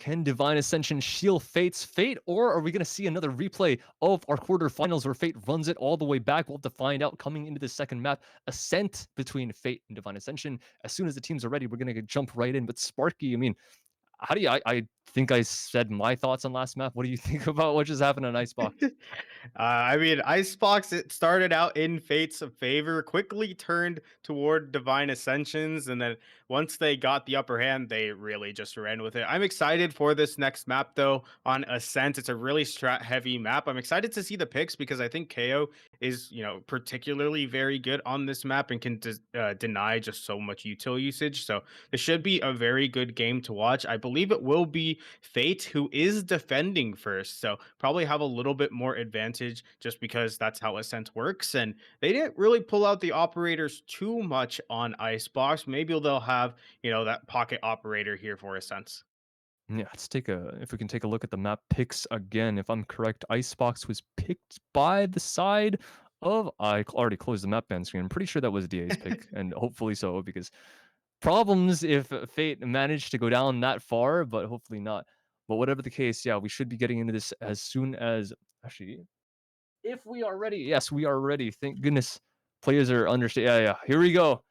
Can Divine Ascension shield Fate's fate, or are we going to see another replay of our quarterfinals where Fate runs it all the way back? We'll have to find out coming into the second map. Ascent between Fate and Divine Ascension. As soon as the teams are ready, we're going to jump right in. But Sparky, I mean, how do you? I think I said my thoughts on last map. What do you think about what just happened on Icebox? I mean, Icebox, it started out in Fate's favor, quickly turned toward Divine Ascensions, and then once they got the upper hand, they really just ran with it. I'm excited for this next map, though, on Ascent. It's a really strat-heavy map. I'm excited to see the picks because I think KO is, particularly very good on this map and can deny just so much util usage. So it should be a very good game to watch. I believe it will be Fate who is defending first, so probably have a little bit more advantage just because that's how Ascent works. And they didn't really pull out the operators too much on Icebox. Maybe they'll have, that pocket operator here for Ascent. Yeah, let's take a if we can take a look at the map picks again. If I'm correct, Icebox was picked by the side of already closed the map ban screen. I'm pretty sure that was DA's pick, and hopefully so, because problems if Fate managed to go down that far, but hopefully not. But whatever the case, yeah, we should be getting into this as soon as actually, if we are ready. Yes, we are ready. Thank goodness. Players are understand. Yeah, yeah. Here we go.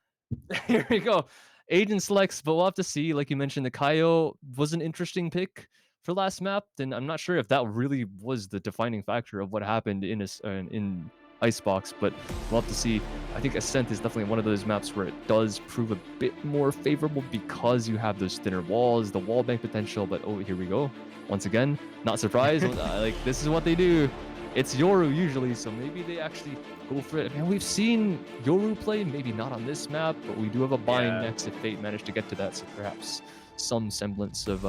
Here we go. Agent selects, but we'll have to see. Like you mentioned, the Kaio was an interesting pick for last map, and I'm not sure if that really was the defining factor of what happened in Icebox, but we'll have to see. I think Ascent is definitely one of those maps where it does prove a bit more favorable because you have those thinner walls, the wall bank potential. But oh, here we go. Once again, not surprised. Like this is what they do. It's Yoru usually, so maybe they actually go for it. And we've seen Yoru play, maybe not on this map, but we do have a bind Yeah. next if Fate managed to get to that, so perhaps some semblance of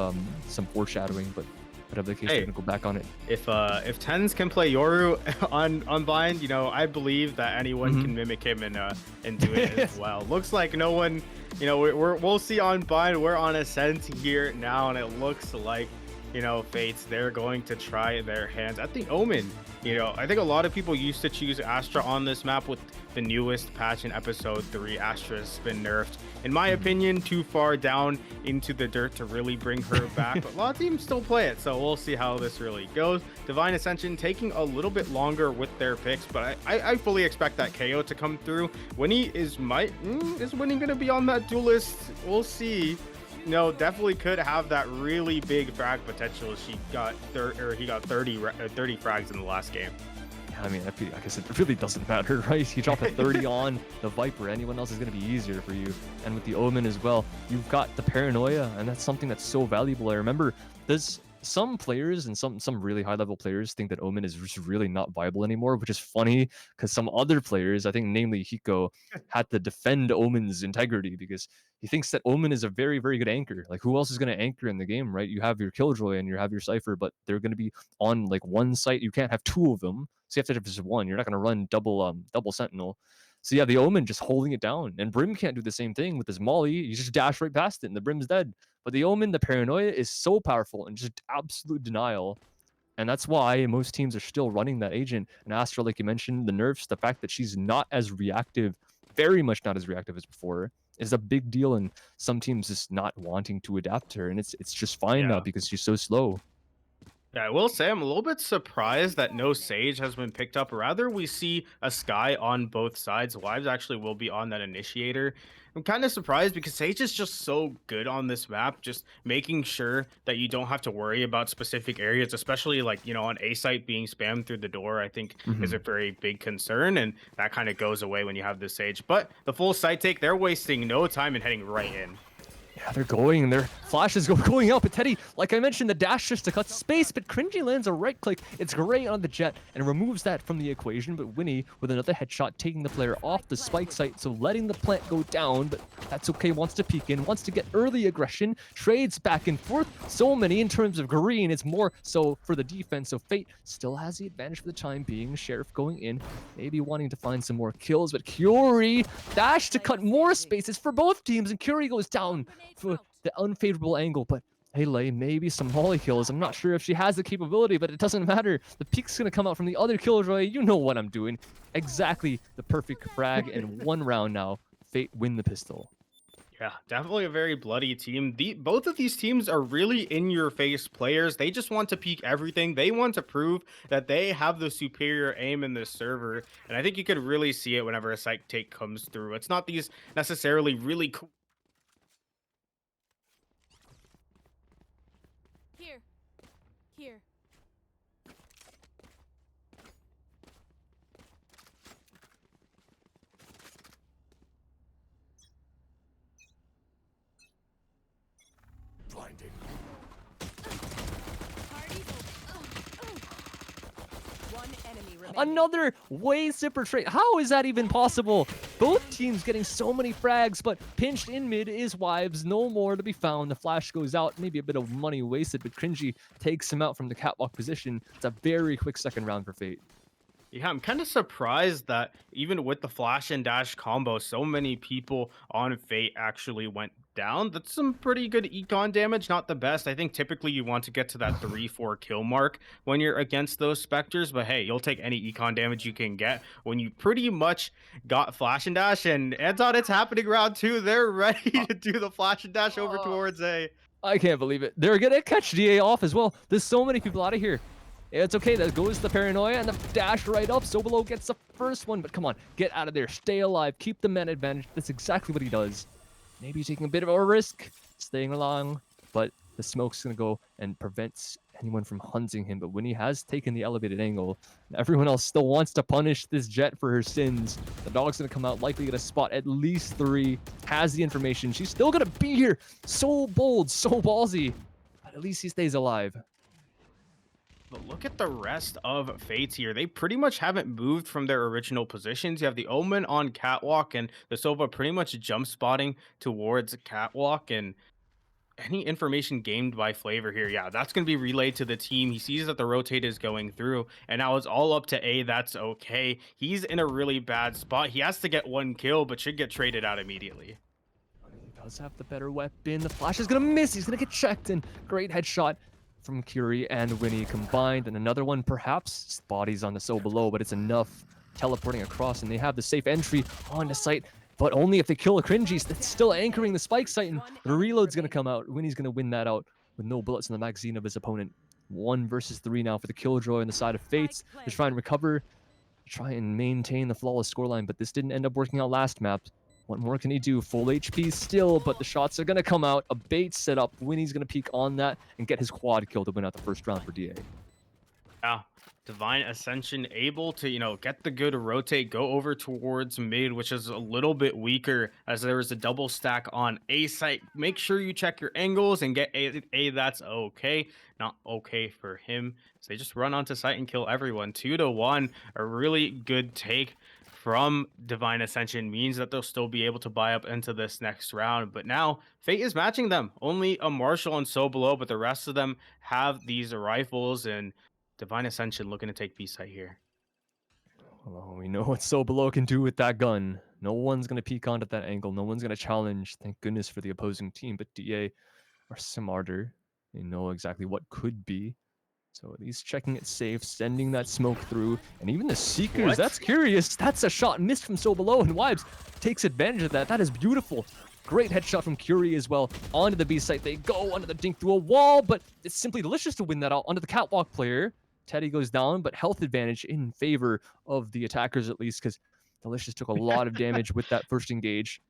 some foreshadowing, but whatever the case, we're Hey, gonna go back on it. if Tens can play Yoru on Bind, I believe that anyone Hmm. can mimic him and do it as well. Looks like no one, we'll see on Bind. We're on Ascent here now, and it looks like Fates, they're going to try their hands at the Omen. I think a lot of people used to choose Astra on this map. With the newest patch in episode 3, Astra's been nerfed, in my opinion, too far down into the dirt to really bring her back. But a lot of teams still play it, so we'll see how this really goes. Divine Ascension taking a little bit longer with their picks, but I fully expect that KO to come through. Winnie is Winnie gonna be on that duelist? We'll see. No, definitely could have that really big frag potential. He got 30 frags in the last game. Yeah, I mean, like I said, it really doesn't matter, right? You drop a 30 on the Viper, anyone else is going to be easier for you. And with the Omen as well, you've got the Paranoia, and that's something that's so valuable. I remember there's some players and some really high level players think that Omen is just really not viable anymore, which is funny because some other players, I think namely Hiko, had to defend Omen's integrity because he thinks that Omen is a very, very good anchor. Like, who else is going to anchor in the game, right? You have your Killjoy and you have your Cypher, but they're going to be on like one site. You can't have two of them, so you have to have just one. You're not going to run double Sentinel. So yeah, the Omen just holding it down, and Brim can't do the same thing with his Molly. You just dash right past it, and the Brim's dead. But the Omen, the Paranoia, is so powerful and just absolute denial. And that's why most teams are still running that agent. And Astra, like you mentioned, the nerfs, the fact that she's not as reactive, very much not as reactive as before, is a big deal. And some teams just not wanting to adapt to her. And it's just fine now Yeah. because she's so slow. Yeah, I will say I'm a little bit surprised that no Sage has been picked up. Rather, we see a Sky on both sides. Wives actually will be on that Initiator. I'm kind of surprised because Sage is just so good on this map, just making sure that you don't have to worry about specific areas, especially like, on A site being spammed through the door, I think is a Mhm. very big concern. And that kind of goes away when you have the Sage. But the full site take, they're wasting no time and heading right in. Yeah, they're going. Their flashes going out. But Teddy, like I mentioned, the dash just to cut space, but Cringy lands a right click. It's great on the Jet and removes that from the equation. But Winnie with another headshot, taking the player off the spike site, so letting the plant go down. But that's okay. Wants to peek in, wants to get early aggression, trades back and forth. So many in terms of green. It's more so for the defense. So Fate still has the advantage for the time being. Sheriff going in, maybe wanting to find some more kills. But Curie dash to cut more spaces for both teams, and Curie goes down for the unfavorable angle. But hey, Lay, maybe some molly kills. I'm not sure if she has the capability, but it doesn't matter. The peek's gonna come out from the other Killjoy. You know what I'm doing. Exactly the perfect frag, and one round now. Fate win the pistol. Yeah, definitely a very bloody team. Both of these teams are really in your face players. They just want to peak everything. They want to prove that they have the superior aim in this server. And I think you could really see it whenever a site take comes through. It's not these necessarily really cool. Here. Here. Party's One enemy remaining. Another way super trade. How is that even possible? Both teams getting so many frags, but pinched in mid is Wives. No more to be found. The flash goes out. Maybe a bit of money wasted, but Cringy takes him out from the catwalk position. It's a very quick second round for Fate. Yeah, I'm kind of surprised that even with the flash and dash combo, so many people on Fate actually went down. That's some pretty good econ damage. Not the best. I think typically you want to get to that 3-4 kill mark when you're against those specters. But hey, you'll take any econ damage you can get when you pretty much got flash and dash. And Anton, it's happening round two. They're ready Uh, to do the flash and dash over uh, towards A. I can't believe it. They're gonna catch DA off as well. There's so many people out of here. It's okay. That goes the paranoia and the dash right up. Sobolo gets the first one, but come on, get out of there. Stay alive. Keep the man advantage. That's exactly what he does. Maybe taking a bit of a risk, staying along, but the smoke's gonna go and prevents anyone from hunting him. But when he has taken the elevated angle, everyone else still wants to punish this Jet for her sins. The dog's gonna come out, likely gonna spot at least 3, has the information. She's still gonna be here. So bold, so ballsy. But at least he stays alive. But look at the rest of Fates here. They pretty much haven't moved from their original positions. You have the Omen on Catwalk and the Sova pretty much jump spotting towards Catwalk. And any information gained by Flavor here, yeah, that's going to be relayed to the team. He sees that the rotate is going through, and now it's all up to A. That's okay. He's in a really bad spot. He has to get 1 kill, but should get traded out immediately. He does have the better weapon. The flash is gonna miss. He's gonna get checked, and great headshot from Curie and Winnie combined, and another one perhaps. Bodies on the so below, but it's enough teleporting across, and they have the safe entry on the site. But only if they kill a Cringy. That's still anchoring the spike site, and the reload's gonna come out. Winnie's gonna win that out with no bullets in the magazine of his opponent. 1 versus 3 now for the Killjoy on the side of Fates. They're trying to recover, try and maintain the flawless scoreline, but this didn't end up working out last map. What more can he do? Full HP still, but the shots are going to come out. A bait setup. Winnie's going to peek on that and get his quad kill to win out the first round for DA. Yeah. Divine Ascension able to, get the good rotate, go over towards mid, which is a little bit weaker as there is a double stack on A site. Make sure you check your angles and get A. That's okay. Not okay for him. So they just run onto site and kill everyone. 2-1. A really good take from Divine Ascension means that they'll still be able to buy up into this next round. But now Fate is matching them. Only a Marshall and so below, but the rest of them have these rifles, and Divine Ascension looking to take B site here. Well, we know what So Below can do with that gun. No one's going to peek onto that angle. No one's going to challenge. Thank goodness for the opposing team. But DA are smarter. They know exactly what could be. So at least checking it safe, sending that smoke through, and even the Seekers, What? that's curious. That's a shot missed from So Below, and Wives takes advantage of that. That is beautiful. Great headshot from Curie as well. Onto the B site they go, onto the dink through a wall, but it's simply delicious to win that out onto the catwalk player. Teddy goes down, but health advantage in favor of the attackers at least, because Delicious took a lot of damage with that first engage.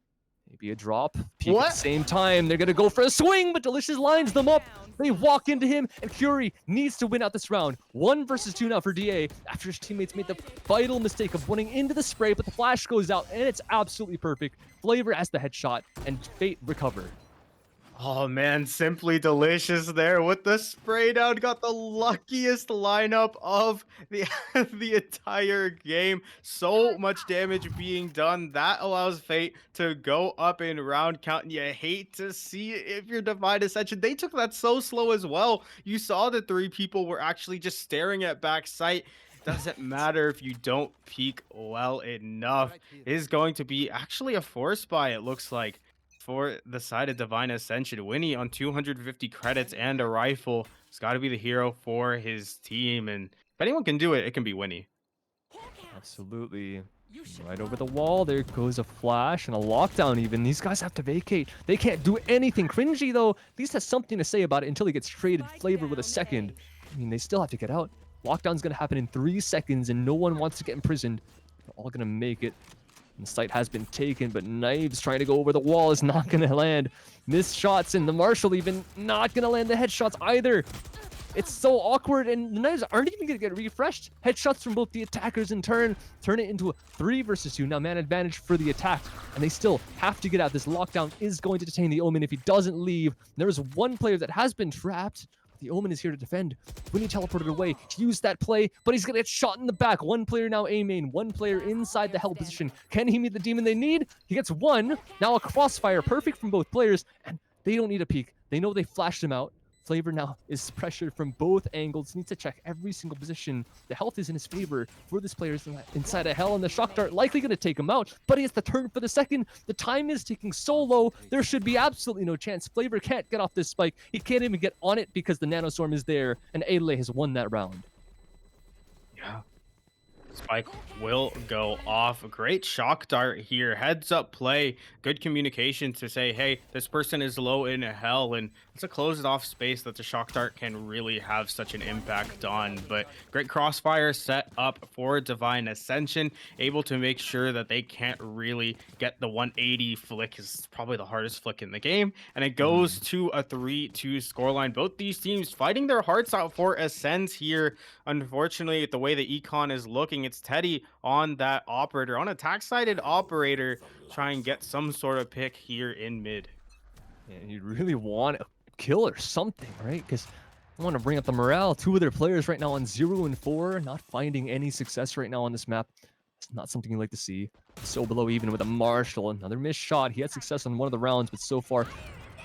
Maybe a drop, peek at the What? same time. They're going to go for a swing, but Delicious lines them up. They walk into him, and Curie needs to win out this round. 1 versus 2 now for DA after his teammates made the vital mistake of running into the spray, but the flash goes out, and it's absolutely perfect. Flavor has the headshot, and Fate recover. Oh man, simply delicious there with the spray down. Got the luckiest lineup of the the entire game. So much damage being done. That allows Fate to go up in round count. And you hate to see it if you're Divine Ascension. They took that so slow as well. You saw the 3 people were actually just staring at back sight. Doesn't matter if you don't peek well enough. It is going to be actually a force buy, it looks like, for the side of Divine Ascension. Winnie on 250 credits and a rifle. He's got to be the hero for his team. And if anyone can do it, it can be Winnie. Absolutely. Right over the wall, there goes a flash and a lockdown even. These guys have to vacate. They can't do anything. Cringy, though, at least has something to say about it until he gets traded Flavor with a second. I mean, they still have to get out. Lockdown's going to happen in 3 seconds, and no one wants to get imprisoned. They're all going to make it. And the site has been taken, but Knives trying to go over the wall is not going to land. Missed shots, and the Marshall even not going to land the headshots either. It's so awkward, and the knives aren't even going to get refreshed. Headshots from both the attackers in turn it into a 3 versus 2. Now man advantage for the attack, and they still have to get out. This lockdown is going to detain the Omen if he doesn't leave. There is one player that has been trapped. The Omen is here to defend. When he teleported away, he used that play, but he's going to get shot in the back. One player now A main, one player inside the hell position. Can he meet the demon they need? He gets one. Now a crossfire, perfect from both players, and they don't need a peek. They know they flashed him out. Flavor now is pressured from both angles, needs to check every single position. The health is in his favor for this player inside a hell, and the shock dart likely going to take him out, but he has to turn for the second. The time is ticking so low, there should be absolutely no chance. Flavor can't get off this spike. He can't even get on it because the nanostorm is there, and Adelaide has won that round. Yeah. Spike will go off. Great shock dart here. Heads up play. Good communication to say, hey, this person is low in hell. And it's a closed off space that the shock dart can really have such an impact on. But great crossfire set up for Divine Ascension. Able to make sure that they can't really get the 180 flick. Is probably the hardest flick in the game. And it goes to a 3-2 scoreline. Both these teams fighting their hearts out for Ascent here. Unfortunately, the way the econ is looking, it's Teddy on that operator, on attack-sided operator, try and get some sort of pick here in mid. And you really want a kill or something, right? Because I want to bring up the morale. 2 of their players right now on 0 and 4, not finding any success right now on this map. It's not something you like to see. So below even with a Marshall, another missed shot. He had success on one of the rounds, but so far,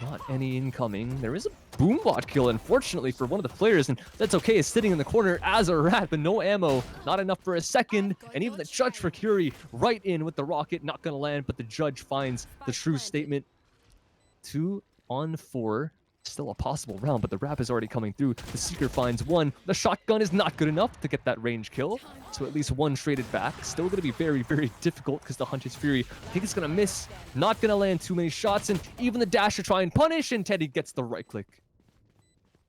not any incoming. There is a boombot kill, unfortunately, for one of the players, and that's okay. Is sitting in the corner as a rat, but no ammo. Not enough for a second, and even the judge for Curie right in with the rocket. Not going to land, but the judge finds the true statement. 2 on 4. Still a possible round, but the wrap is already coming through. The Seeker finds one. The shotgun is not good enough to get that range kill, so at least one traded back. Still going to be very, very difficult because the Hunter's Fury, I think it's going to miss. Not going to land too many shots, and even the dash to try and punish, and Teddy gets the right click.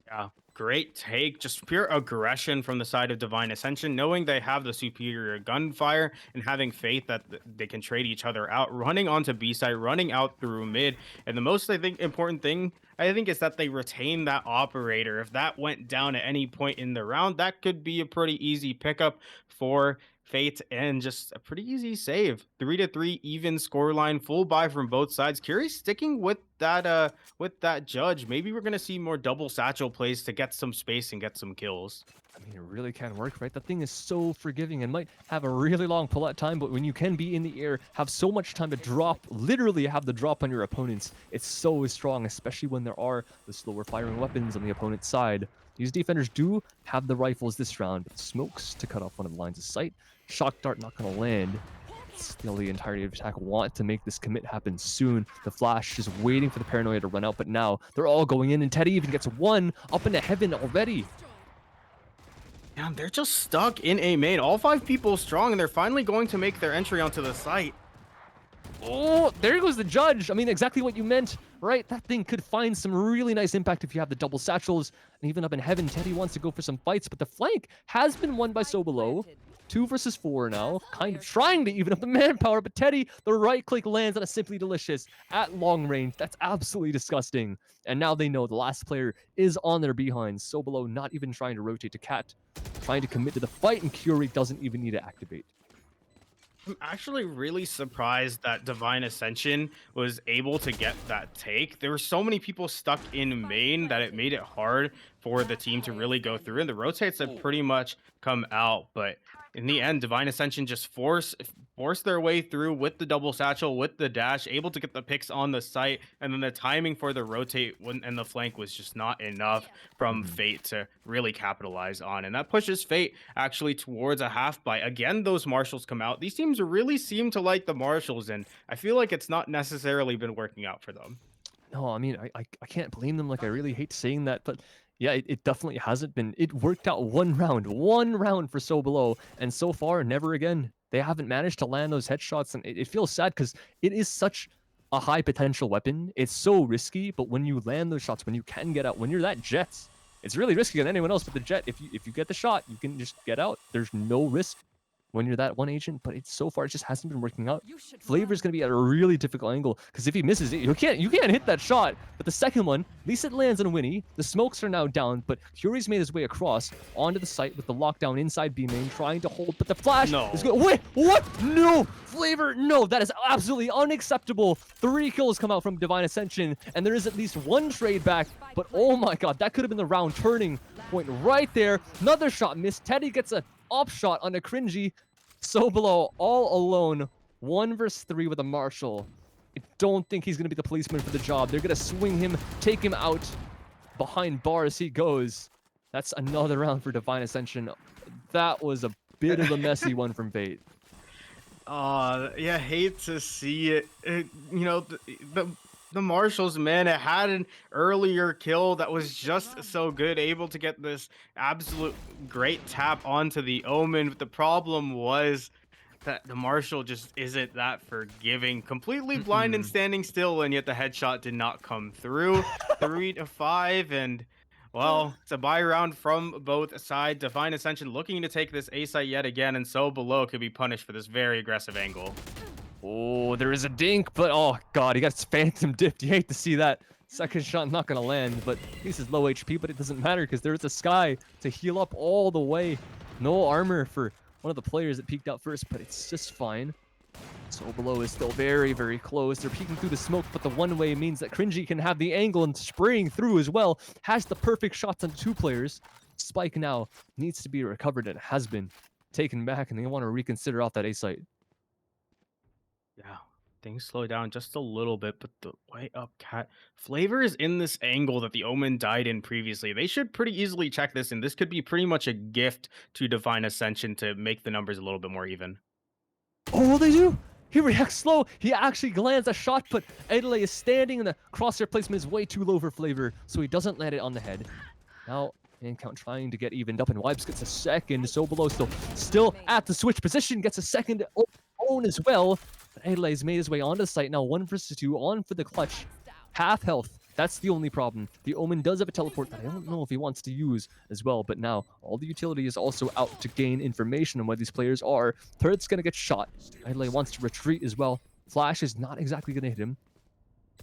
Yeah, great take. Just pure aggression from the side of Divine Ascension, knowing they have the superior gunfire and having faith that they can trade each other out, running onto B side, running out through mid. And the most, I think, important thing, I think, is that they retain that operator. If that went down at any point in the round, that could be a pretty easy pickup for Fate and just a pretty easy save. 3-3 even scoreline, full buy from both sides. Curious sticking with that judge. Maybe we're gonna see more double satchel plays to get some space and get some kills. I mean, it really can work, right? That thing is so forgiving and might have a really long pull-out time, but when you can be in the air, have so much time to drop, literally have the drop on your opponents, it's so strong, especially when there are the slower firing weapons on the opponent's side. These defenders do have the rifles this round, but smokes to cut off one of the lines of sight. Shock dart not going to land. Still, the entirety of attack want to make this commit happen soon. The Flash is waiting for the paranoia to run out, but now they're all going in, and Teddy even gets one up into heaven already. Damn, they're just stuck in a main. All 5 people strong, and they're finally going to make their entry onto the site. Oh, there goes the judge. I mean, exactly what you meant, right? That thing could find some really nice impact if you have the double satchels. And even up in heaven, Teddy wants to go for some fights, but the flank has been won by So Below. 2 versus 4 now, kind of trying to even up the manpower, but Teddy, the right click lands on a Simply Delicious at long range. That's absolutely disgusting. And now they know the last player is on their behinds. So Below not even trying to rotate to Cat, trying to commit to the fight, and Curie doesn't even need to activate. I'm actually really surprised that Divine Ascension was able to get that take. There were so many people stuck in main that it made it hard for the team to really go through, and the rotates have pretty much come out, but in the end, Divine Ascension just forced their way through with the double satchel, with the dash, able to get the picks on the site, and then the timing for the rotate and the flank was just not enough from Fate to really capitalize on. And that pushes Fate actually towards a half buy. Again, those Marshals come out. These teams really seem to like the Marshals, and I feel like it's not necessarily been working out for them. No, I mean, I can't blame them. Like, I really hate saying that, but yeah, it definitely hasn't been. It worked out one round for So Below, and so far, never again. they haven't managed to land those headshots, and it feels sad because it is such a high potential weapon. It's so risky, but when you land those shots, when you can get out, when you're that Jet, it's really risky on anyone else but the Jet. If you get the shot, you can just get out. There's no risk when you're that one agent, but it's so far it just hasn't been working out. You should Flavor's run. gonna be at a really difficult angle because if he misses it, you can't hit that shot. But the second one, at least it lands on Winnie. The smokes are now down, but Fury's made his way across onto the site with the lockdown inside B main, trying to hold. But the flash No. is good. Wait, what? No, Flavor, no, that is absolutely unacceptable. 3 kills come out from Divine Ascension, and there is at least one trade back. But oh my god, that could have been the round turning point right there. Another shot missed. Teddy gets a op shot on a cringy. So below, all alone, 1 versus 3 with a Marshall. I don't think he's going to be the policeman for the job. They're going to swing him, take him out behind bars he goes. That's another round for Divine Ascension. That was a bit of a messy one from Fate. Yeah, hate to see it. You know, the Marshals, man, it had an earlier kill that was just so good, able to get this absolute great tap onto the Omen. But the problem was that the Marshal just isn't that forgiving. Completely blind and standing still, and yet the headshot did not come through. 3 to 5, and well, it's a buy round from both sides. Divine Ascension looking to take this A site yet again, and so below could be punished for this very aggressive angle. Oh, there is a dink, but oh god, he got his phantom dipped. You hate to see that. Second shot not gonna land, but at least he's low HP, but it doesn't matter because there's a Sky to heal up all the way. No armor for one of the players that peeked out first, but it's just fine. So below is still very, very close. They're peeking through the smoke, but the one-way means that Cringy can have the angle and spraying through as well. Has the perfect shots on 2 players. Spike now needs to be recovered and has been taken back, and they want to reconsider off that A site. Yeah, things slow down just a little bit, but the way up cat Flavor is in this angle that the Omen died in previously. They should pretty easily check this, and this could be pretty much a gift to Divine Ascension to make the numbers a little bit more even. Oh, they do! He reacts slow. He actually lands a shot, but Adelaide is standing, and the crosshair placement is way too low for Flavor, so he doesn't land it on the head. Now, man count trying to get evened up, and Wipes gets a second. So below still at the switch position, gets a second own as well. But Adelaide's made his way onto the site now. 1 versus 2, on for the clutch. Half health. That's the only problem. The Omen does have a teleport that I don't know if he wants to use as well, but now all the utility is also out to gain information on where these players are. Third's gonna get shot. Adelaide wants to retreat as well. Flash is not exactly gonna hit him.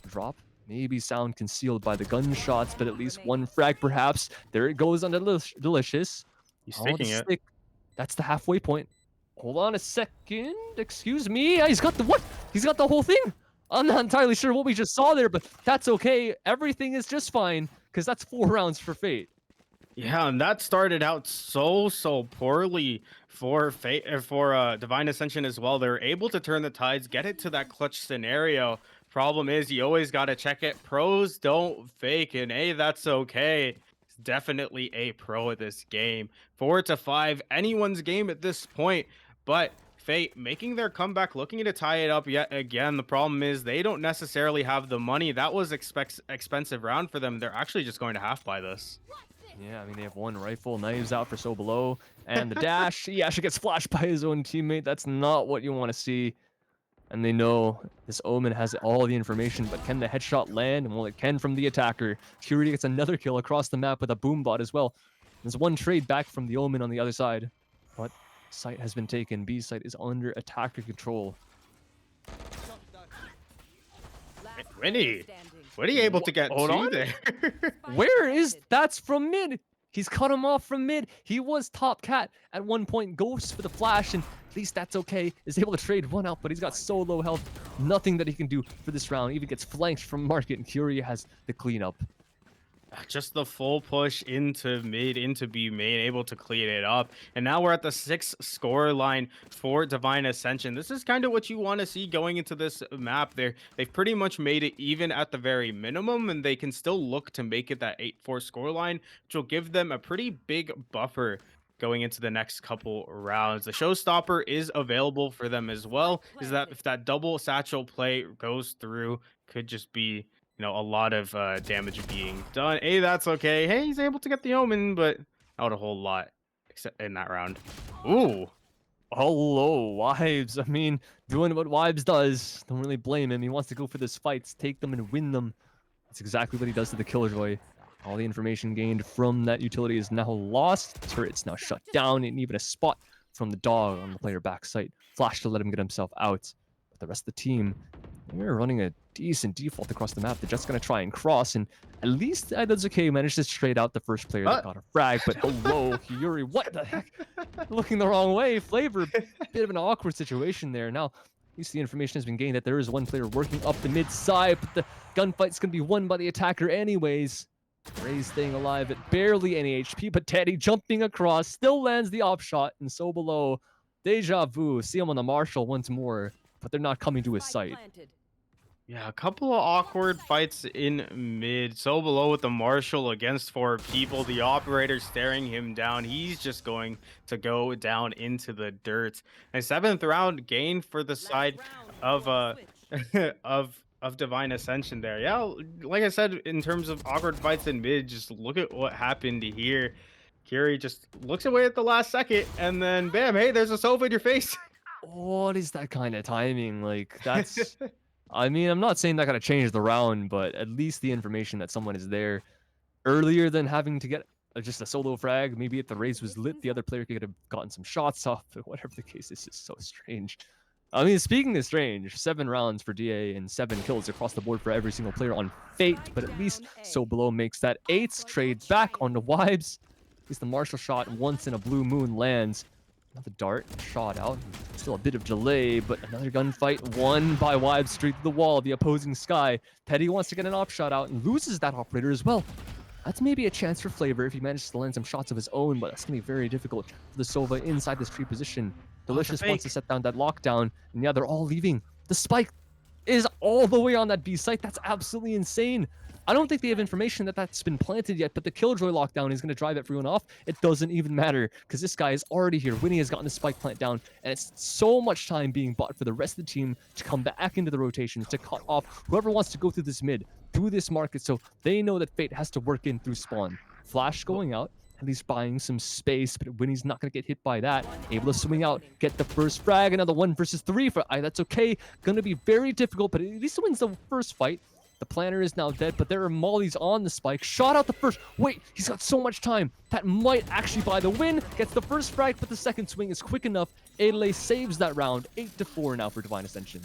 Drop. Maybe sound concealed by the gunshots, but at least 1 frag perhaps. There it goes on Delicious. He's Oh, the sticking it. stick. That's the halfway point. Hold on a second. Excuse me. He's got the what? He's got the whole thing. I'm not entirely sure what we just saw there, but that's okay. Everything is just fine because that's 4 rounds for Fate. Yeah, and that started out so poorly for Divine Ascension as well. They're able to turn the tides, get it to that clutch scenario. Problem is, you always got to check it. Pros don't fake, and hey, that's okay. It's definitely a pro at this game. 4 to 5, anyone's game at this point. But Fate making their comeback, looking to tie it up yet again. The problem is they don't necessarily have the money. That was expensive round for them. They're actually just going to half buy this. Yeah, I mean, they have 1 rifle, knives out for So Below, and the dash. He actually gets flashed by his own teammate. That's not what you want to see. And they know this Omen has all the information, but can the headshot land? Well, it can from the attacker. Fury gets another kill across the map with a boom bot as well. There's 1 trade back from the Omen on the other side. But site has been taken. B site is under attacker control. Winnie, what are you able to get Hold to on. there? Where is that's from mid? He's cut him off from mid. He was top cat at one point. Goes for the flash, and at least that's okay. Is able to trade 1 out, but he's got so low health. Nothing that he can do for this round. Even gets flanked from Market, and Curie has the cleanup. Just the full push into mid, into B main, able to clean it up. And now we're at the 6 score line for Divine Ascension. This is kind of what you want to see going into this map. They've pretty much made it even at the very minimum, and they can still look to make it that 8-4 score line, which will give them a pretty big buffer going into the next couple rounds. The showstopper is available for them as well, is that if that double satchel play goes through, could just be, you know, a lot of damage being done. Hey, that's okay. Hey, he's able to get the Omen, but not a whole lot except in that round. Ooh, Hello, Wives. I mean, doing what Wives does. Don't really blame him. He wants to go for these fights, take them and win them. That's exactly what he does to the Killjoy. All the information gained from that utility is now lost. Turret's now shut down, and even a spot from the dog on the player back site. Flash to let him get himself out. But the rest of the team, they're running a decent default across the map. They're just going to try and cross, and at least Aidazuke managed to trade out the first player that But got a frag. But hello, Yuri, what the heck? Looking the wrong way. Flavor, bit of an awkward situation there. Now, at least the information has been gained that there is one player working up the mid side, but the gunfight's going to be won by the attacker anyways. Ray staying alive at barely any HP, but Teddy jumping across still lands the op shot, and so below. Deja vu. See him on the Marshall once more, but they're not coming to his site. yeah, a couple of awkward fights in mid. So below with the Marshal against four people. The operator staring him down. He's just going to go down into the dirt. A seventh round gain for the side of of Divine Ascension there. Yeah, like I said, in terms of awkward fights in mid, just look at what happened here. Kiri just looks away at the last second, and then bam, hey, there's a Sova in your face. What is that kind of timing? Like, that's. I mean, I'm not saying that gotta change the round, but at least the information that someone is there earlier than having to get just a solo frag. Maybe if the race was lit, the other player could have gotten some shots off. But whatever the case, this is so strange. I mean, speaking of strange, 7 rounds for DA and 7 kills across the board for every single player on Fate. But at least So Below makes that 8th trade back on the Wives. At least the Marshall shot once in a blue moon lands. Another dart shot out. Still a bit of delay, but another gunfight won by Wives straight to the wall, the opposing sky. Petty wants to get an op shot out and loses that operator as well. That's maybe a chance for Flavor if he manages to land some shots of his own, but that's going to be very difficult for the Sova inside this tree position. Oh, it's a Delicious wants to fake. set down that lockdown, and yeah, they're all leaving. The spike is all the way on that B site. That's absolutely insane. I don't think they have information that that's been planted yet, but the Killjoy lockdown is going to drive everyone off. It doesn't even matter because this guy is already here. Winnie has gotten the spike plant down, and it's so much time being bought for the rest of the team to come back into the rotations to cut off whoever wants to go through this mid, through this market, so they know that Fate has to work in through spawn. Flash going out, at least buying some space, but Winnie's not going to get hit by that. Able to swing out, get the first frag, another 1 versus 3 for I. That's okay. Going to be very difficult, but at least wins the first fight. The planner is now dead, but there are mollies on the spike. Shot out the first. Wait, he's got so much time. That might actually buy the win. Gets the first frag, but the second swing is quick enough. Adelaide saves that round. 8-4 now for Divine Ascension.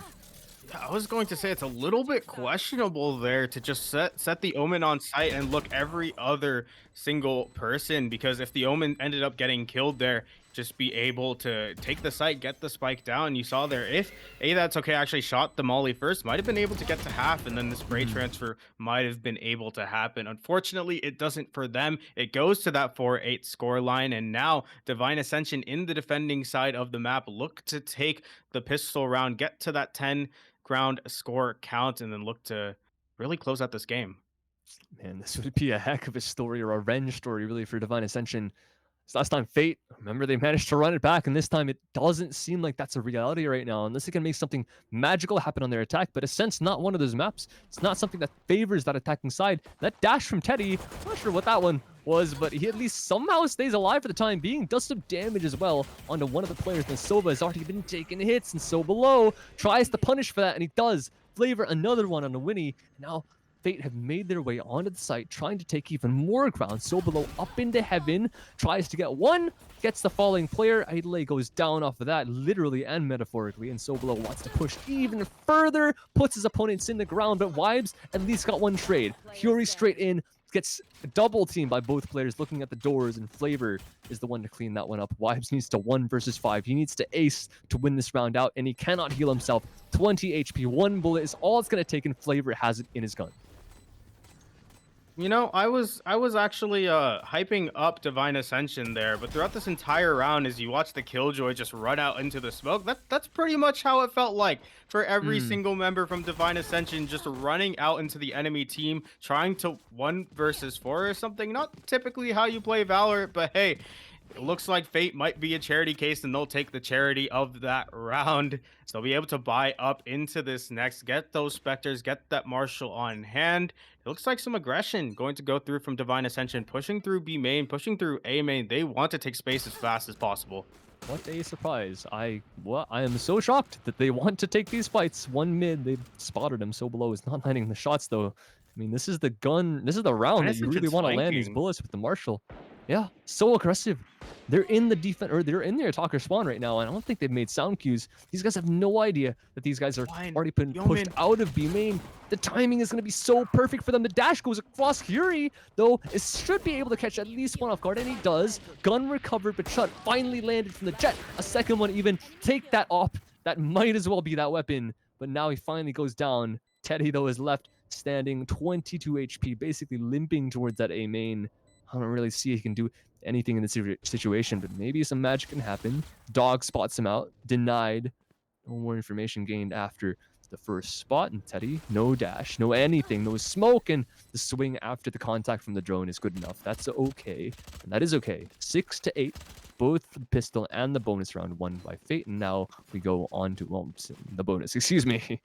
I was going to say it's a little bit questionable there to just set the Omen on site and look every other single person, because if the Omen ended up getting killed there, just be able to take the site, get the spike down. You saw there, if That's Okay actually shot the molly first, might have been able to get to half, and then the spray transfer might have been able to happen. Unfortunately, it doesn't for them. It goes to that 4-8 score line, and now Divine Ascension in the defending side of the map look to take the pistol round, get to that 10 ground score count, and then look to really close out this game. Man, this would be a heck of a story, or a revenge story, really, for Divine Ascension. So last time Fate, remember, they managed to run it back, and this time it doesn't seem like that's a reality right now, unless they can make something magical happen on their attack. But Ascent's not one of those maps. It's not something that favors that attacking side. That dash from Teddy, not sure what that one was, but he at least somehow stays alive for the time being, does some damage as well onto one of the players. And Sova has already been taking hits, and So Below tries to punish for that, and he does. Flavor another one on the Winnie. Now Fate have made their way onto the site, trying to take even more ground. So Below up into heaven, tries to get one, gets the falling player. Idle goes down off of that, literally and metaphorically, and So Below wants to push even further, puts his opponents in the ground, but Wives at least got one trade. Fury straight in, gets double teamed by both players looking at the doors, and Flavor is the one to clean that one up. Wives needs to 1 versus 5. He needs to ace to win this round out, and he cannot heal himself. 20 HP, 1 bullet is all it's going to take, and Flavor has it in his gun. You know, I was actually hyping up Divine Ascension there, but throughout this entire round, as you watch the Killjoy just run out into the smoke, that's pretty much how it felt like for every single member from Divine Ascension, just running out into the enemy team, trying to 1 versus 4 or something. Not typically how you play Valorant, but hey, it looks like Fate might be a charity case, and they'll take the charity of that round. So they'll be able to buy up into this next, get those Spectres, get that Marshal on hand. It looks like some aggression going to go through from Divine Ascension, pushing through B main, pushing through A main. They want to take space as fast as possible. What a surprise. I am so shocked that they want to take these fights. One mid, they spotted him so below. Is not landing the shots though. I mean, this is the gun, this is the round that you really Ascension's want to land these flanking. bullets with the Marshall. Yeah, so aggressive. They're in the defense, or they're in their attacker spawn right now, and I don't think they've made sound cues. These guys have no idea that these guys are Fine. already been pushed Yeoman. out of B main. The timing is going to be so perfect for them. The dash goes across Fury, though it should be able to catch at least one off guard, and he does. Gun recovered, but Chut finally landed from the jet. A second one even. Take that op. That might as well be that weapon, but now he finally goes down. Teddy, though, is left standing 22 HP, basically limping towards that A main. I don't really see he can do anything in this situation, but maybe some magic can happen. Dog spots him out, denied. No more information gained after the first spot. And Teddy, no dash, no anything, no smoke, and the swing after the contact from the drone is good enough. That's okay, and that is okay. 6 to 8, both the pistol and the bonus round won by Fate, and now we go on to, well, the bonus, excuse me.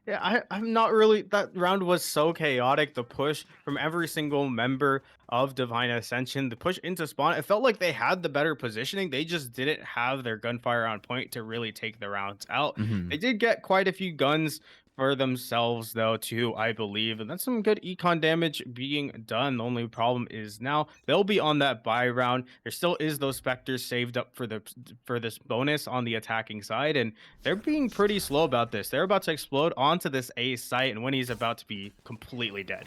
Yeah, I'm not really. That round was so chaotic. The push from every single member of Divine Ascension, the push into spawn, it felt like they had the better positioning. They just didn't have their gunfire on point to really take the rounds out. Mhm. They did get quite a few guns for themselves, though, too, I believe. And that's some good econ damage being done. The only problem is now they'll be on that buy round. There still is those specters saved up for this bonus on the attacking side, and they're being pretty slow about this. They're about to explode onto this A site, and Winnie's about to be completely dead.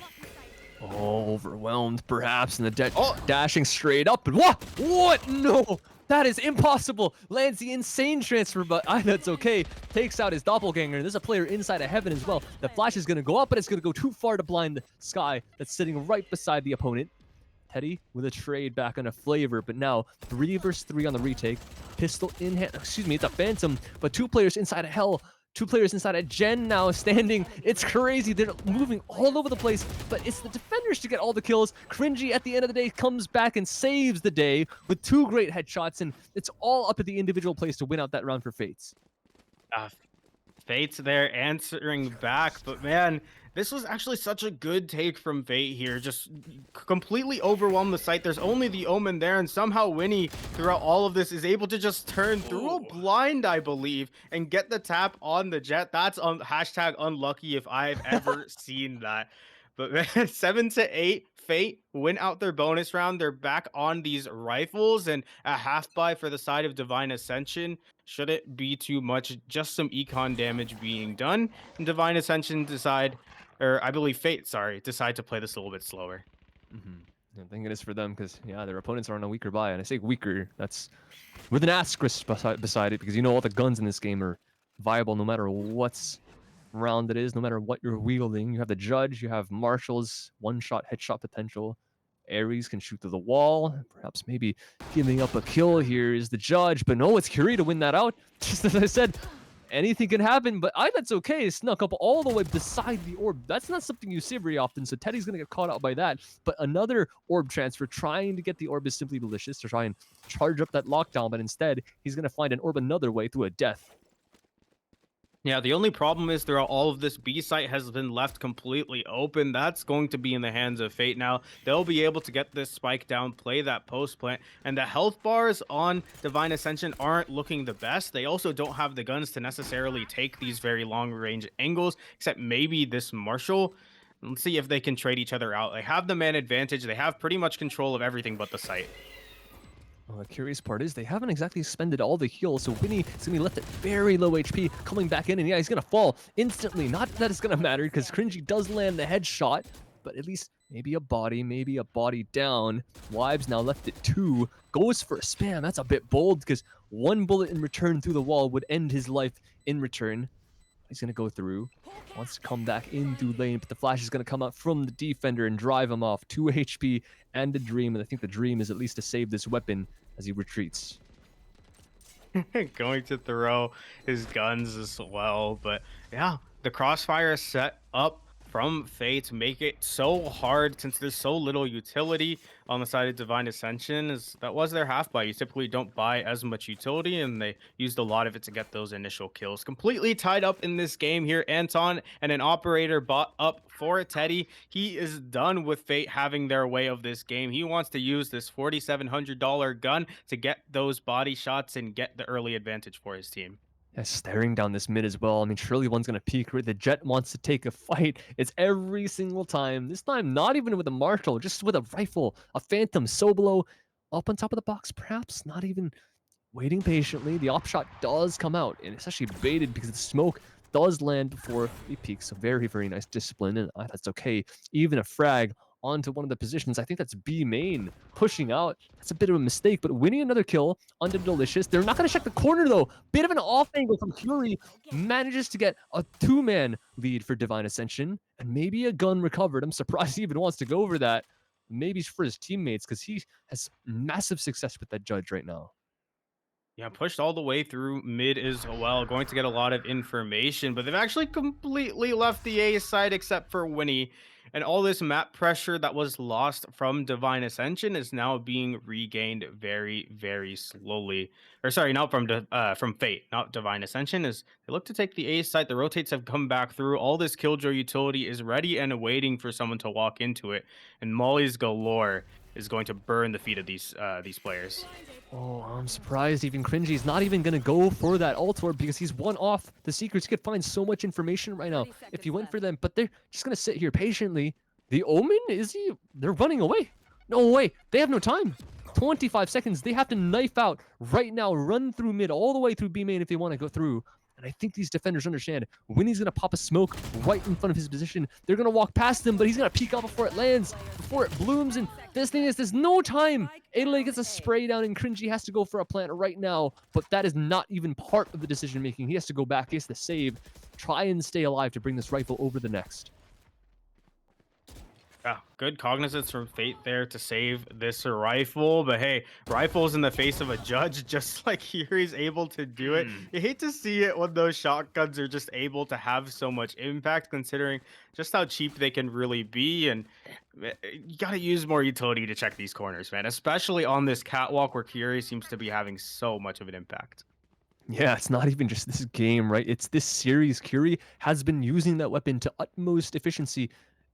Oh, overwhelmed perhaps, and the dead Oh, dashing straight up, and what? What? No! That is impossible! Lands the insane transfer, but that's okay. Takes out his doppelganger. There's a player inside of heaven as well. The flash is gonna go up, but it's gonna go too far to blind the sky that's sitting right beside the opponent. Teddy with a trade back on a flavor, but now 3 versus 3 on the retake. Pistol in hand. Excuse me, it's a phantom, but 2 players inside of hell. 2 players inside of Gen now standing. It's crazy. They're moving all over the place, but it's the defenders to get all the kills. Cringy at the end of the day comes back and saves the day with 2 great headshots, and it's all up to the individual plays to win out that round for Fates. uh, Fate's there answering back, but man, this was actually such a good take from Fate here. Just completely overwhelmed the site. There's only the Omen there, and somehow Winnie, throughout all of this, is able to just turn through a blind, I believe, and get the tap on the jet. That's hashtag unlucky if I've ever seen that. But man, 7 to 8, Fate win out their bonus round. They're back on these rifles, and a half buy for the side of Divine Ascension. Shouldn't be too much, just some econ damage being done. And Divine Ascension decide, or I believe Fate, sorry, decide to play this a little bit slower. I think it is for them because, yeah, their opponents are on a weaker buy. And I say weaker, that's with an asterisk beside it because you know all the guns in this game are viable no matter what's round it is, no matter what you're wielding. You have the Judge, you have Marshall's one-shot headshot potential. Ares can shoot through the wall. Perhaps maybe giving up a kill here is the Judge, but no, it's Curie to win that out. Just as I said, anything can happen, but that's okay. Snuck up all the way beside the orb. That's not something you see very often, so Teddy's going to get caught out by that. But another orb transfer, trying to get the orb is simply delicious to try and charge up that lockdown, but instead, he's going to find an orb another way through a death. Yeah, the only problem is throughout all of this, B site has been left completely open. That's going to be in the hands of Fate now. They'll be able to get this spike down, play that post plant, and the health bars on Divine Ascension aren't looking the best. They also don't have the guns to necessarily take these very long range angles, except maybe this Marshall. Let's see if they can trade each other out. They have the man advantage. They have pretty much control of everything but the site. Well, the curious part is they haven't exactly expended all the heals, so Winnie is going to be left at very low HP, coming back in, and yeah, he's going to fall instantly. Not that it's going to matter, because Cringy does land the headshot, but at least maybe a body down. Wives now left at 2, goes for a spam. That's a bit bold, because 1 bullet in return through the wall would end his life in return. He's going to go through, wants to come back in through lane, but the flash is going to come out from the defender and drive him off. 2 HP and a dream, and I think the dream is at least to save this weapon as he retreats. Going to throw his guns as well, but yeah, the crossfire is set up from Fate make it so hard since there's so little utility on the side of Divine Ascension. Is that was their half buy. You typically don't buy as much utility, and they used a lot of it to get those initial kills. Completely tied up in this game here. Anton and an operator bought up for Teddy. He is done with Fate having their way of this game. He wants to use this $4,700 gun to get those body shots and get the early advantage for his team. Yeah, staring down this mid as well. I mean, surely one's gonna peek. Right? The Jet wants to take a fight. It's every single time. This time, not even with a Marshall, just with a rifle, a Phantom, Sobolo, up on top of the box. Perhaps not even waiting patiently. The op shot does come out, and it's actually baited because the smoke does land before he peaks. So very, very nice discipline, and that's okay. Even a frag onto one of the positions. I think that's B main pushing out. That's a bit of a mistake, but winning another kill onto Delicious. They're not going to check the corner, though. Bit of an off angle from Fury. Manages to get a two-man lead for Divine Ascension, and maybe a gun recovered. I'm surprised he even wants to go over that. Maybe for his teammates, because he has massive success with that judge right now. Yeah, pushed all the way through mid as well. Going to get a lot of information, but they've actually completely left the A side except for Winnie. And all this map pressure that was lost from Divine Ascension is now being regained very, very slowly. Or sorry, not from Fate, not Divine Ascension. Is they look to take the A side. The rotates have come back through. All this Killjoy utility is ready and waiting for someone to walk into it. And Molly's galore is going to burn the feet of these players. Oh, I'm surprised even Cringy's not even going to go for that ult orb because he's one off the secrets. He could find so much information right now if he went for them, but they're just going to sit here patiently. The Omen, is he? They're running away. No way. They have no time. 25 seconds. They have to knife out right now, run through mid all the way through B main if they want to go through. And I think these defenders understand when he's going to pop a smoke right in front of his position. They're going to walk past him, but he's going to peek out before it lands, before it blooms. And this thing is, there's no time. Adelaide gets a spray down, and Cringy has to go for a plant right now. But that is not even part of the decision making. He has to go back. He has to save, try and stay alive to bring this rifle over the next. Yeah, good cognizance from Fate there to save this rifle. But hey, rifles in the face of a judge, just like Yuri's able to do it. You hate to see it when those shotguns are just able to have so much impact, considering just how cheap they can really be. And you got to use more utility to check these corners, man, especially on this catwalk where Yuri seems to be having so much of an impact. Yeah, it's not even just this game, right? It's this series. Curie has been using that weapon to utmost efficiency.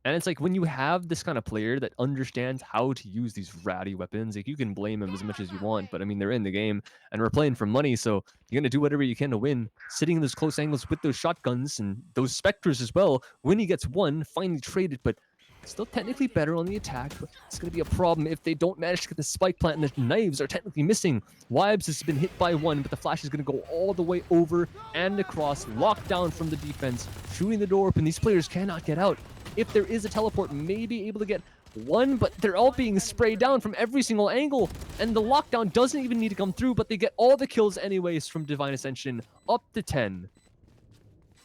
And it's like when you have this kind of player that understands how to use these ratty weapons, like you can blame him as much as you want, but I mean, they're in the game and we're playing for money. So you're going to do whatever you can to win. Sitting in those close angles with those shotguns and those specters as well. When he gets one, finally traded, but still technically better on the attack. But it's going to be a problem if they don't manage to get the spike plant and the knives are technically missing. Wibes has been hit by one, but the flash is going to go all the way over and across, locked down from the defense, shooting the door open. These players cannot get out. If there is a teleport, maybe able to get one, but they're all being sprayed down from every single angle, and the lockdown doesn't even need to come through, but they get all the kills anyways from Divine Ascension, up to 10.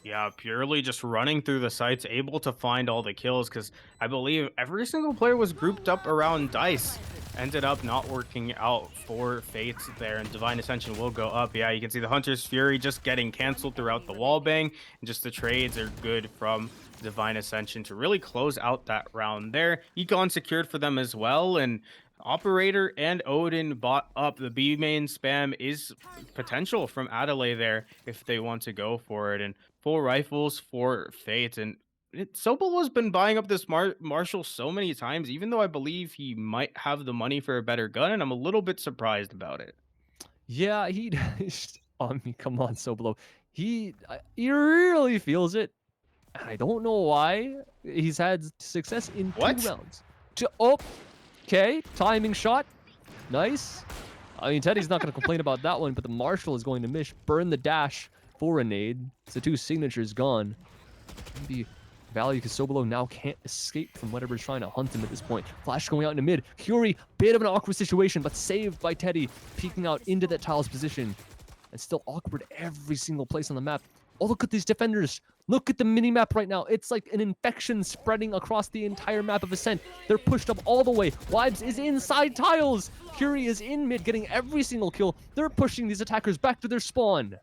Yeah, purely just running through the sites, able to find all the kills, because I believe every single player was grouped up around Dice. Ended up not working out for Fates there, and Divine Ascension will go up. Yeah, you can see the Hunter's Fury just getting canceled throughout the wallbang, and just the trades are good from Divine Ascension to really close out that round there. Econ secured for them as well, and Operator and Odin bought up. The B main spam is potential from Adelaide there if they want to go for it, and full rifles for Fate. And Sobel has been buying up this Marshall so many times, even though I believe he might have the money for a better gun, and I'm a little bit surprised about it. Yeah, he... I mean, come on, Sobolo. He really feels it. And I don't know why. He's had success in 2 rounds. Oh, okay. Timing shot. Nice. I mean, Teddy's not going to complain about that one, but the Marshall is going to miss. Burn the dash for a nade. It's the 2 signatures gone. Maybe value because Sobolo now can't escape from whatever's trying to hunt him at this point. Flash going out into mid. Curie, bit of an awkward situation, but saved by Teddy, peeking out into that tiles position. And still awkward every single place on the map. Oh, look at these defenders. Look at the mini-map right now. It's like an infection spreading across the entire map of Ascent. They're pushed up all the way. Wibes is inside tiles. Curie is in mid, getting every single kill. They're pushing these attackers back to their spawn.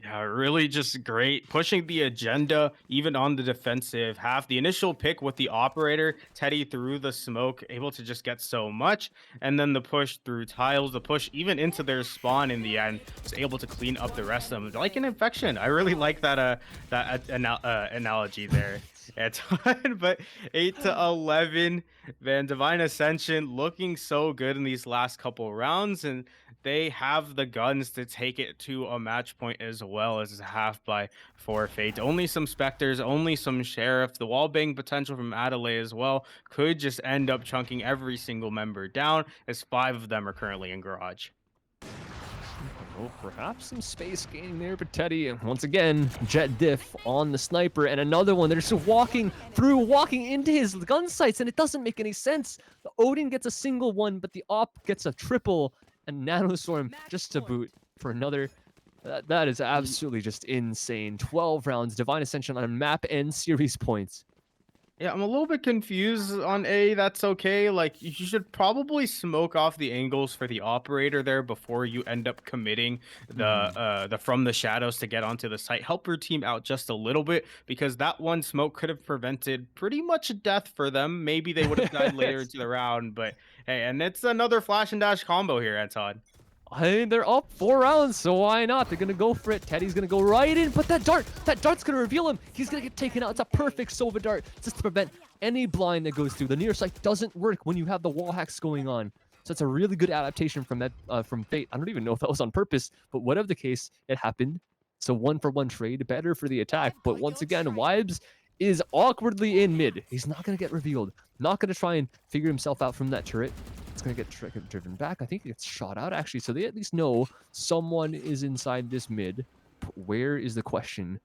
Yeah, really just great. Pushing the agenda, even on the defensive half. The initial pick with the operator, Teddy through the smoke, able to just get so much. And then the push through tiles, the push even into their spawn in the end, just able to clean up the rest of them. Like an infection. I really like that analogy there. At but 8 to 11, man, Divine Ascension looking so good in these last couple rounds, and they have the guns to take it to a match point as well as a half by forfeit. Only some Spectres, only some Sheriff. The wall bang potential from Adelaide as well could just end up chunking every single member down, as 5 of them are currently in garage. Oh, perhaps some space gaining there, but Teddy, and once again, jet diff on the sniper, and another one. They're just walking through, walking into his gun sights, and it doesn't make any sense. The Odin gets a single one, but the Op gets a triple, and Nanostorm just to boot for another. That is absolutely just insane. 12 rounds, Divine Ascension on map and series points. Yeah, I'm a little bit confused on A. That's okay. Like, you should probably smoke off the angles for the operator there before you end up committing the from the shadows to get onto the site. Help your team out just a little bit, because that one smoke could have prevented pretty much death for them. Maybe they would have died later into the round, but hey, and it's another flash and dash combo here, Anton. I mean, they're up 4 rounds, so why not? They're gonna go for it. Teddy's gonna go right in, but that dart's gonna reveal him. He's gonna get taken out. It's a perfect Sova dart just to prevent any blind that goes through. The near sight doesn't work when you have the wall hacks going on. So it's a really good adaptation from Fate. I don't even know if that was on purpose, but whatever the case, it happened. So 1-for-1 trade, better for the attack. But once again, Wibes is awkwardly in mid. He's not gonna get revealed. Not gonna try and figure himself out from that turret. It's going to get driven back. I think it gets shot out, actually. So they at least know someone is inside this mid. But where is the question?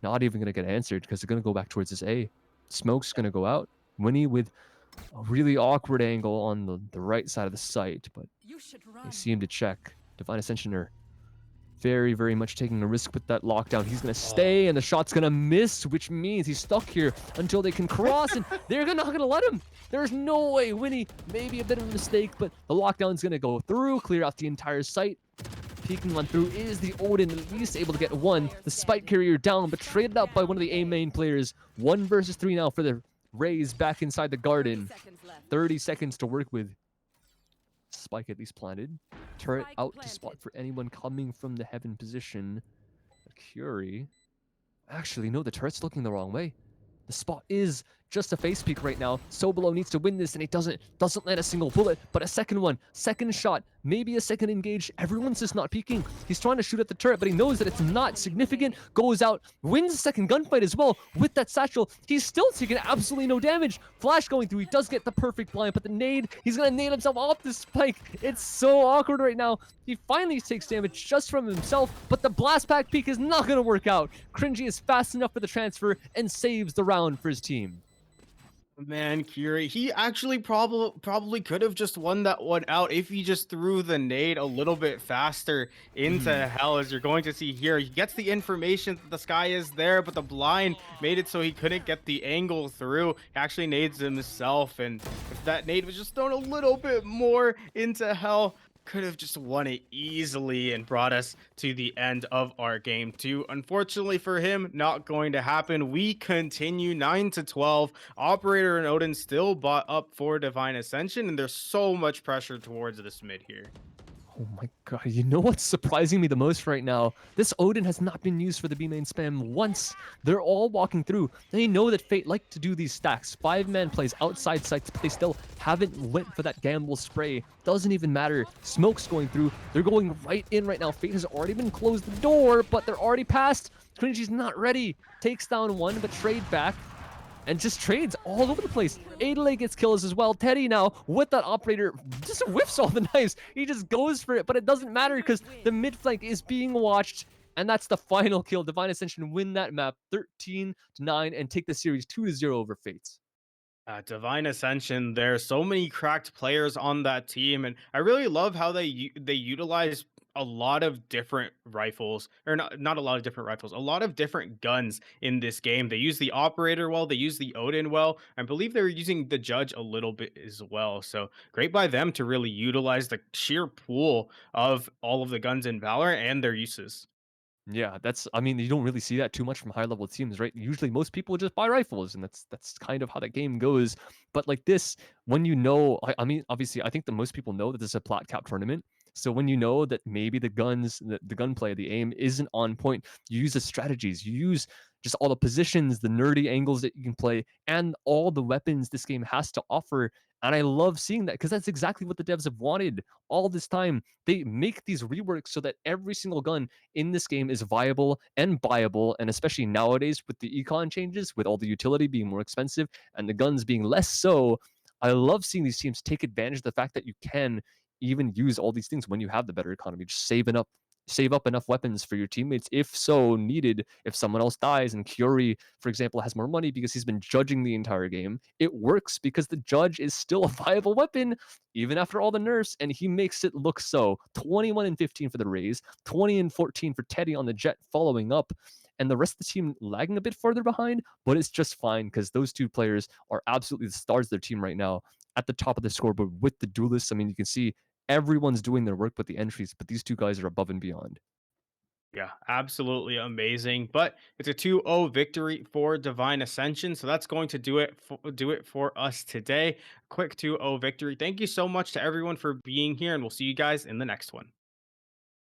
Not even going to get answered, because they're going to go back towards this A. Smoke's going to go out. Winnie with a really awkward angle on the right side of the site, but they seem to check. Divine Ascension are very, very much taking a risk with that lockdown. He's going to stay, and the shot's going to miss, which means he's stuck here until they can cross, and they're not going to let him. There's no way. Winnie, maybe a bit of a mistake, but the lockdown's going to go through, clear out the entire site. Peeking one through is the Odin, at least able to get one. The Spike Carrier down, but traded out by one of the A main players. 1 versus 3 now for the Rays back inside the garden. 30 seconds to work with. Spike at least planted. Turret out to spot for anyone coming from the heaven position. Curie. Actually, no, the turret's looking the wrong way. The spot is just a face peek right now. Sobolo needs to win this, and he doesn't land a single bullet, but a second one, second shot, maybe a second engage. Everyone's just not peeking. He's trying to shoot at the turret, but he knows that it's not significant. Goes out, wins the second gunfight as well with that satchel. He's still taking absolutely no damage. Flash going through. He does get the perfect blind, but the nade, he's gonna nade himself off the spike. It's so awkward right now. He finally takes damage just from himself, but the blast pack peek is not gonna work out. Cringy is fast enough for the transfer and saves the round for his team. Man, Curie, he actually probably could have just won that one out if he just threw the nade a little bit faster into hell, as you're going to see here. He gets the information that the sky is there, but the blind made it so he couldn't get the angle through. He actually nades himself, and if that nade was just thrown a little bit more into hell, could have just won it easily and brought us to the end of our game two. Unfortunately for him, not going to happen. We continue 9 to 12. Operator and Odin still bought up for Divine Ascension, and there's so much pressure towards this mid here. Oh my god, you know what's surprising me the most right now? This Odin has not been used for the B main spam once. They're all walking through. They know that Fate like to do these stacks. 5-man plays outside sites, but they still haven't went for that gamble spray. Doesn't even matter. Smoke's going through. They're going right in right now. Fate has already been closed the door, but they're already past. Cringy's not ready. Takes down one, but trade back. And just trades all over the place. Adelaide gets kills as well. Teddy now with that operator just whiffs all the knives. He just goes for it, but it doesn't matter because the mid flank is being watched. And that's the final kill. Divine Ascension win that map 13-9 and take the series 2-0 over Fates. Divine Ascension, there's so many cracked players on that team, and I really love how they utilize a lot of different rifles, or not a lot of different rifles, a lot of different guns in this game. They use the operator well, they use the Odin well. I believe they're using the Judge a little bit as well. So great by them to really utilize the sheer pool of all of the guns in Valor and their uses. Yeah, that's I mean, you don't really see that too much from higher level teams, right? Usually most people just buy rifles and that's kind of how that game goes. But like this, when you know I mean, obviously I think that most people know that this is a plat cap tournament. So when you know that maybe the gunplay, the aim isn't on point, you use the strategies, you use just all the positions, the nerdy angles that you can play, and all the weapons this game has to offer. And I love seeing that because that's exactly what the devs have wanted all this time. They make these reworks so that every single gun in this game is viable and buyable, and especially nowadays with the econ changes, with all the utility being more expensive and the guns being less so, I love seeing these teams take advantage of the fact that you can even use all these things when you have the better economy, just save up enough weapons for your teammates if so needed. If someone else dies and Curie, for example, has more money because he's been judging the entire game, it works because the judge is still a viable weapon even after all the nerfs, and he makes it look so. 21 and 15 for the Rays, 20 and 14 for Teddy on the Jet following up, and the rest of the team lagging a bit further behind, but it's just fine because those two players are absolutely the stars of their team right now at the top of the scoreboard with the duelists. I mean, you can see everyone's doing their work with the entries, but these two guys are above and beyond. Yeah, absolutely amazing. But it's a 2-0 victory for Divine Ascension. So that's going to do it for us today. Quick 2-0 victory. Thank you so much to everyone for being here, and we'll see you guys in the next one.